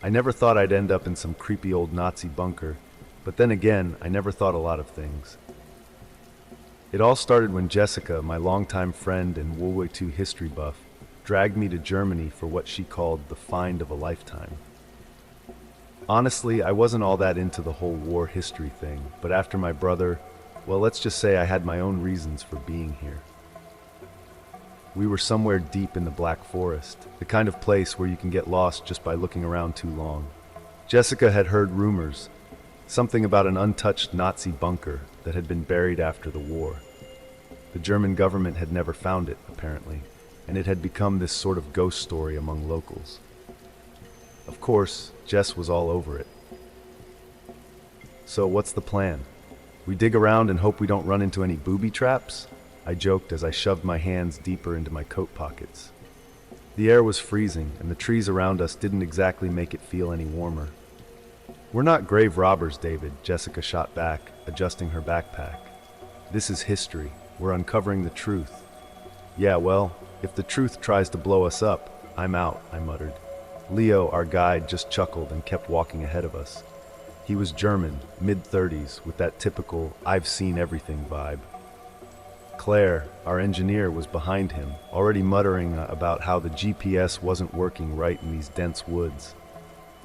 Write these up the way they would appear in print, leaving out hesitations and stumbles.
I never thought I'd end up in some creepy old Nazi bunker, but then again, I never thought a lot of things. It all started when Jessica, my longtime friend and World War II history buff, dragged me to Germany for what she called the find of a lifetime. Honestly, I wasn't all that into the whole war history thing, but after my brother, well, let's just say I had my own reasons for being here. We were somewhere deep in the Black Forest, the kind of place where you can get lost just by looking around too long. Jessica had heard rumors, something about an untouched Nazi bunker that had been buried after the war. The German government had never found it, apparently, and it had become this sort of ghost story among locals. Of course, Jess was all over it. So what's the plan? We dig around and hope we don't run into any booby traps? I joked as I shoved my hands deeper into my coat pockets. The air was freezing, and the trees around us didn't exactly make it feel any warmer. We're not grave robbers, David, Jessica shot back, adjusting her backpack. This is history. We're uncovering the truth. Yeah, well, if the truth tries to blow us up, I'm out, I muttered. Leo, our guide, just chuckled and kept walking ahead of us. He was German, mid-30s, with that typical I've seen everything vibe. Claire, our engineer, was behind him, already muttering about how the GPS wasn't working right in these dense woods.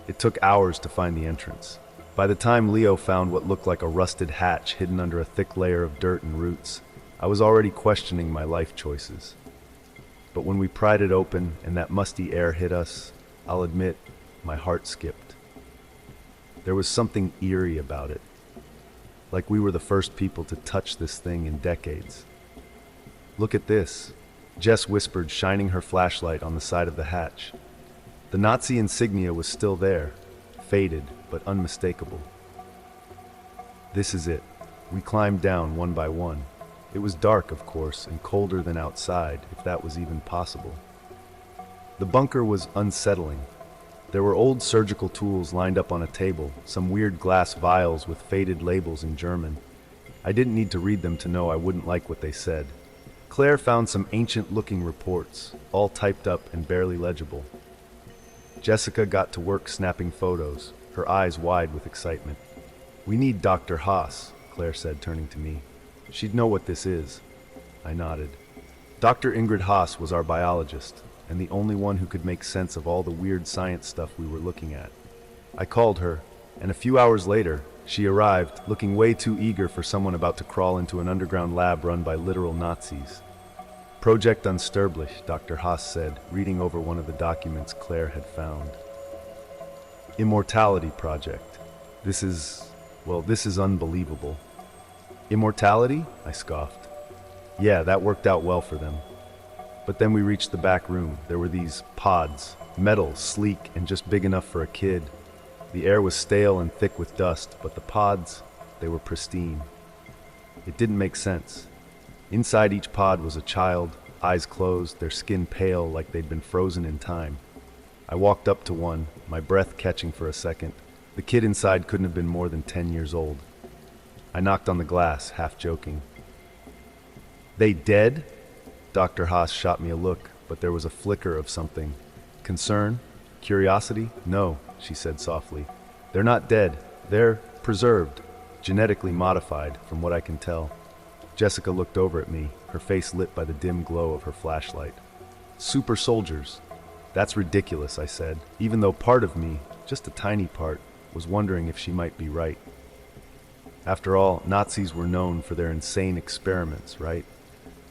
It took hours to find the entrance. By the time Leo found what looked like a rusted hatch hidden under a thick layer of dirt and roots, I was already questioning my life choices. But when we pried it open and that musty air hit us, I'll admit, my heart skipped. There was something eerie about it, like we were the first people to touch this thing in decades. Look at this, Jess whispered, shining her flashlight on the side of the hatch. The Nazi insignia was still there, faded but unmistakable. This is it. We climbed down one by one. It was dark, of course, and colder than outside, if that was even possible. The bunker was unsettling. There were old surgical tools lined up on a table, some weird glass vials with faded labels in German. I didn't need to read them to know I wouldn't like what they said. Claire found some ancient-looking reports, all typed up and barely legible. Jessica got to work snapping photos, her eyes wide with excitement. "We need Dr. Haas," Claire said, turning to me. "She'd know what this is." I nodded. Dr. Ingrid Haas was our biologist, and the only one who could make sense of all the weird science stuff we were looking at. I called her, and a few hours later, she arrived, looking way too eager for someone about to crawl into an underground lab run by literal Nazis. "Project Unsterblich," Dr. Haas said, reading over one of the documents Claire had found. "Immortality Project. This is unbelievable." "Immortality?" I scoffed. "Yeah, that worked out well for them." But then we reached the back room. There were these pods, metal, sleek, and just big enough for a kid. The air was stale and thick with dust, but the pods, they were pristine. It didn't make sense. Inside each pod was a child, eyes closed, their skin pale like they'd been frozen in time. I walked up to one, my breath catching for a second. The kid inside couldn't have been more than 10 years old. I knocked on the glass, half joking. "They dead?" Dr. Haas shot me a look, but there was a flicker of something. "Concern? Curiosity? No," she said softly. "They're not dead. They're preserved, genetically modified, from what I can tell." Jessica looked over at me, her face lit by the dim glow of her flashlight. "Super soldiers." "That's ridiculous," I said, even though part of me, just a tiny part, was wondering if she might be right. After all, Nazis were known for their insane experiments, right?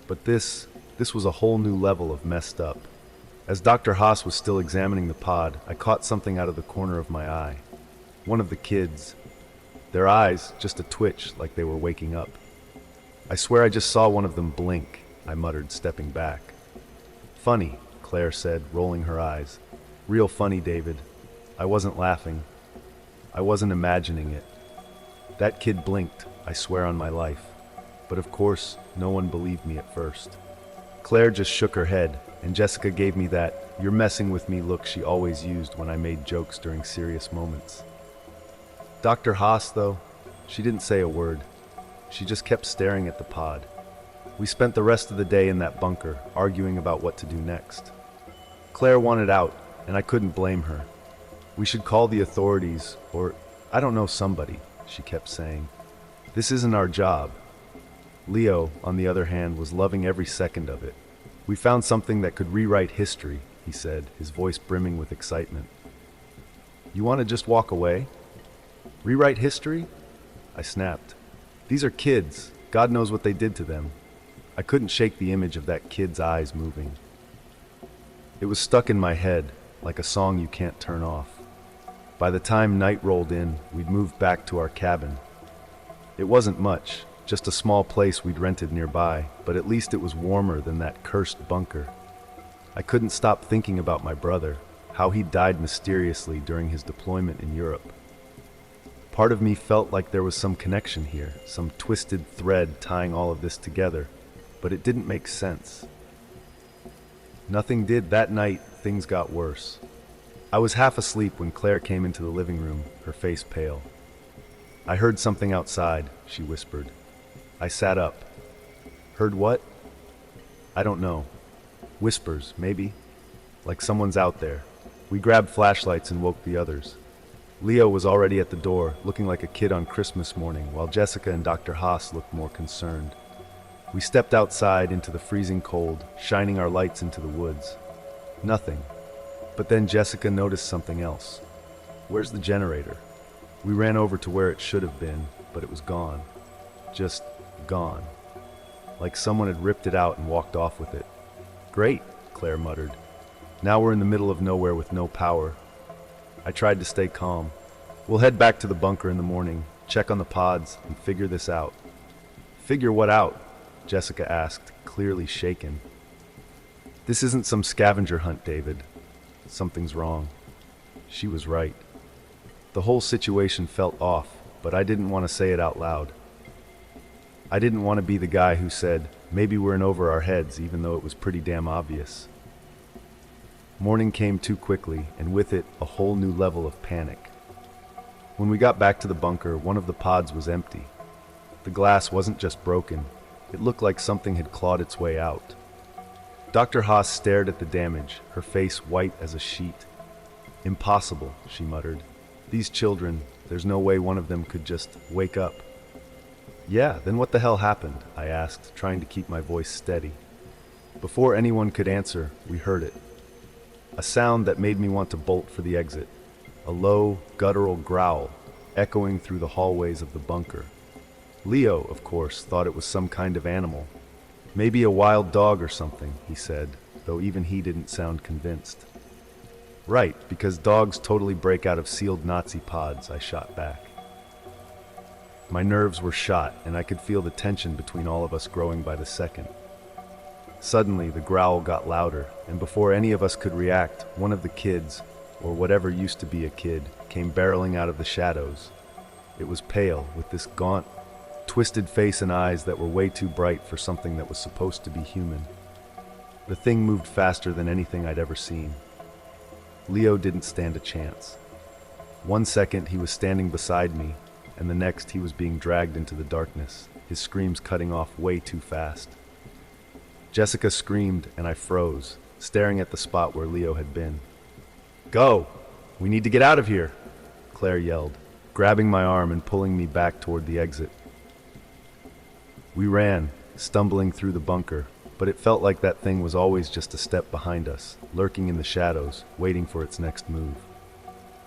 But this was a whole new level of messed up. As Dr. Haas was still examining the pod, I caught something out of the corner of my eye. One of the kids. Their eyes, just a twitch, like they were waking up. "I swear I just saw one of them blink," I muttered, stepping back. "Funny," Claire said, rolling her eyes. "Real funny, David. I wasn't laughing. I wasn't imagining it. That kid blinked, I swear on my life. But of course, no one believed me at first." Claire just shook her head, and Jessica gave me that "you're messing with me" look she always used when I made jokes during serious moments. Dr. Haas, though, she didn't say a word. She just kept staring at the pod. We spent the rest of the day in that bunker, arguing about what to do next. Claire wanted out, and I couldn't blame her. We should call the authorities, or, I don't know, somebody, she kept saying. This isn't our job. Leo, on the other hand, was loving every second of it. We found something that could rewrite history, he said, his voice brimming with excitement. You want to just walk away? Rewrite history? I snapped. These are kids. God knows what they did to them. I couldn't shake the image of that kid's eyes moving. It was stuck in my head, like a song you can't turn off. By the time night rolled in, we'd moved back to our cabin. It wasn't much, just a small place we'd rented nearby, but at least it was warmer than that cursed bunker. I couldn't stop thinking about my brother, how he died mysteriously during his deployment in Europe. Part of me felt like there was some connection here, some twisted thread tying all of this together, but it didn't make sense. Nothing did. That night, things got worse. I was half asleep when Claire came into the living room, her face pale. I heard something outside, she whispered. I sat up. Heard what? I don't know. Whispers, maybe. Like someone's out there. We grabbed flashlights and woke the others. Leo was already at the door, looking like a kid on Christmas morning, while Jessica and Dr. Haas looked more concerned. We stepped outside into the freezing cold, shining our lights into the woods. Nothing. But then Jessica noticed something else. Where's the generator? We ran over to where it should have been, but it was gone. Just gone. Like someone had ripped it out and walked off with it. Great, Claire muttered. Now we're in the middle of nowhere with no power. I tried to stay calm. We'll head back to the bunker in the morning, check on the pods, and figure this out. Figure what out? Jessica asked, clearly shaken. This isn't some scavenger hunt, David. Something's wrong. She was right. The whole situation felt off, but I didn't want to say it out loud. I didn't want to be the guy who said, maybe we're in over our heads, even though it was pretty damn obvious. Morning came too quickly, and with it, a whole new level of panic. When we got back to the bunker, one of the pods was empty. The glass wasn't just broken, it looked like something had clawed its way out. Dr. Haas stared at the damage, her face white as a sheet. Impossible, she muttered. These children, there's no way one of them could just wake up. Yeah, then what the hell happened? I asked, trying to keep my voice steady. Before anyone could answer, we heard it. A sound that made me want to bolt for the exit. A low, guttural growl, echoing through the hallways of the bunker. Leo, of course, thought it was some kind of animal. Maybe a wild dog or something, he said, though even he didn't sound convinced. Right, because dogs totally break out of sealed Nazi pods, I shot back. My nerves were shot, and I could feel the tension between all of us growing by the second. Suddenly, the growl got louder, and before any of us could react, one of the kids, or whatever used to be a kid, came barreling out of the shadows. It was pale, with this gaunt, twisted face and eyes that were way too bright for something that was supposed to be human. The thing moved faster than anything I'd ever seen. Leo didn't stand a chance. 1 second he was standing beside me, and the next he was being dragged into the darkness, his screams cutting off way too fast. Jessica screamed, and I froze, staring at the spot where Leo had been. Go! We need to get out of here! Claire yelled, grabbing my arm and pulling me back toward the exit. We ran, stumbling through the bunker, but it felt like that thing was always just a step behind us, lurking in the shadows, waiting for its next move.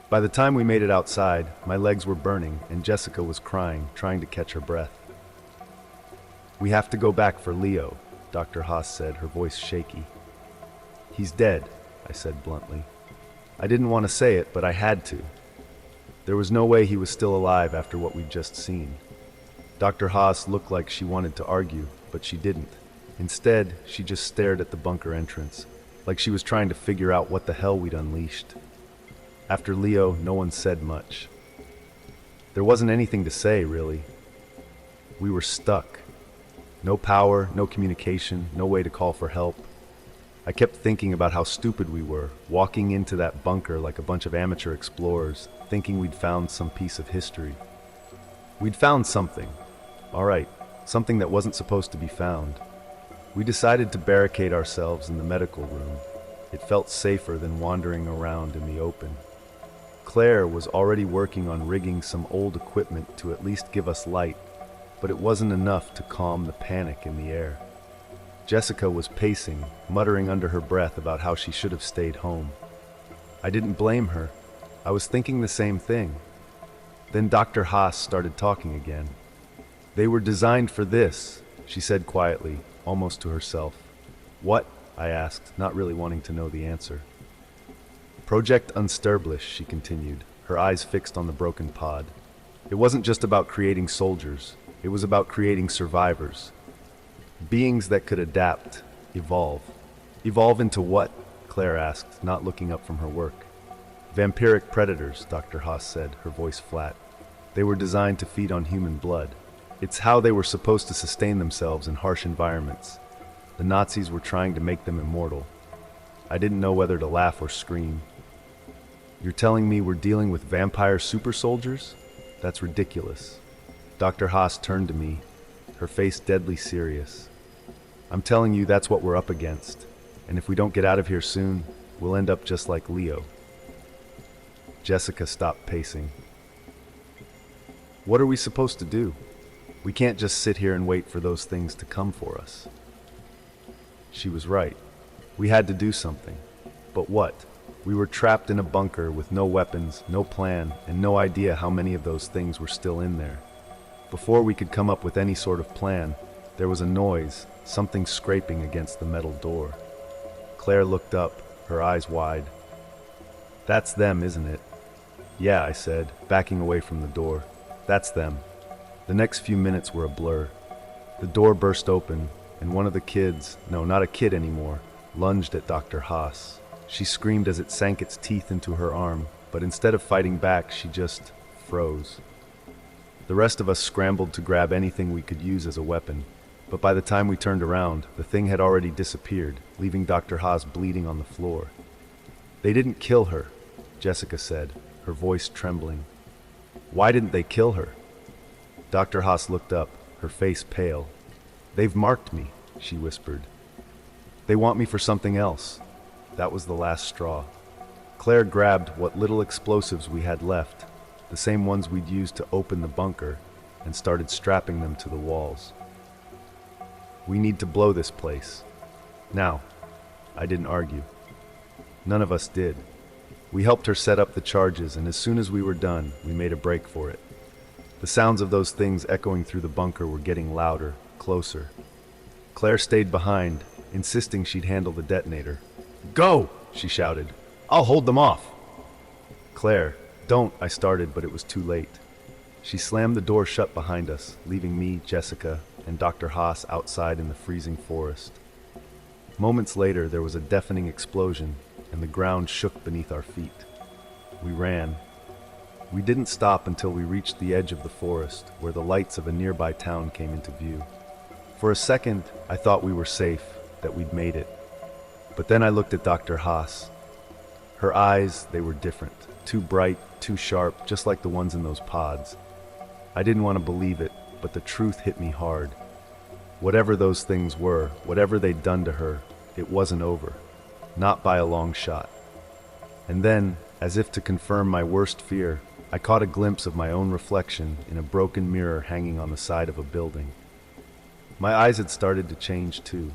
By the time we made it outside, my legs were burning, and Jessica was crying, trying to catch her breath. We have to go back for Leo, Dr. Haas said, her voice shaky. He's dead, I said bluntly. I didn't want to say it, but I had to. There was no way he was still alive after what we'd just seen. Dr. Haas looked like she wanted to argue, but she didn't. Instead, she just stared at the bunker entrance, like she was trying to figure out what the hell we'd unleashed. After Leo, no one said much. There wasn't anything to say, really. We were stuck. No power, no communication, no way to call for help. I kept thinking about how stupid we were, walking into that bunker like a bunch of amateur explorers, thinking we'd found some piece of history. We'd found something. All right, something that wasn't supposed to be found. We decided to barricade ourselves in the medical room. It felt safer than wandering around in the open. Claire was already working on rigging some old equipment to at least give us light, but it wasn't enough to calm the panic in the air. Jessica was pacing, muttering under her breath about how she should have stayed home. I didn't blame her. I was thinking the same thing. Then Dr. Haas started talking again. "They were designed for this," she said quietly, almost to herself. "What?" I asked, not really wanting to know the answer. "Project Unsuspecting," she continued, her eyes fixed on the broken pod. "It wasn't just about creating soldiers. It was about creating survivors. Beings that could adapt, evolve." "Evolve into what?" Claire asked, not looking up from her work. "Vampiric predators," Dr. Haas said, her voice flat. "They were designed to feed on human blood. It's how they were supposed to sustain themselves in harsh environments. The Nazis were trying to make them immortal." I didn't know whether to laugh or scream. "You're telling me we're dealing with vampire super soldiers? That's ridiculous." Dr. Haas turned to me, her face deadly serious. "I'm telling you that's what we're up against, and if we don't get out of here soon, we'll end up just like Leo." Jessica stopped pacing. "What are we supposed to do? We can't just sit here and wait for those things to come for us." She was right. We had to do something. But what? We were trapped in a bunker with no weapons, no plan, and no idea how many of those things were still in there. Before we could come up with any sort of plan, there was a noise, something scraping against the metal door. Claire looked up, her eyes wide. "That's them, isn't it?" "Yeah," I said, backing away from the door. "That's them." The next few minutes were a blur. The door burst open, and one of the kids, no, not a kid anymore, lunged at Dr. Haas. She screamed as it sank its teeth into her arm, but instead of fighting back, she just froze. The rest of us scrambled to grab anything we could use as a weapon, but by the time we turned around, the thing had already disappeared, leaving Dr. Haas bleeding on the floor. "They didn't kill her," Jessica said, her voice trembling. "Why didn't they kill her?" Dr. Haas looked up, her face pale. "They've marked me," she whispered. "They want me for something else." That was the last straw. Claire grabbed what little explosives we had left, the same ones we'd used to open the bunker, and started strapping them to the walls. "We need to blow this place. Now." I didn't argue. None of us did. We helped her set up the charges, and as soon as we were done, we made a break for it. The sounds of those things echoing through the bunker were getting louder, closer. Claire stayed behind, insisting she'd handle the detonator. "Go!" she shouted. "I'll hold them off." "Claire, don't," I started, but it was too late. She slammed the door shut behind us, leaving me, Jessica, and Dr. Haas outside in the freezing forest. Moments later, there was a deafening explosion, and the ground shook beneath our feet. We ran. We didn't stop until we reached the edge of the forest, where the lights of a nearby town came into view. For a second, I thought we were safe, that we'd made it. But then I looked at Dr. Haas. Her eyes, they were different. Too bright, too sharp, just like the ones in those pods. I didn't want to believe it, but the truth hit me hard. Whatever those things were, whatever they'd done to her, it wasn't over. Not by a long shot. And then, as if to confirm my worst fear, I caught a glimpse of my own reflection in a broken mirror hanging on the side of a building. My eyes had started to change too.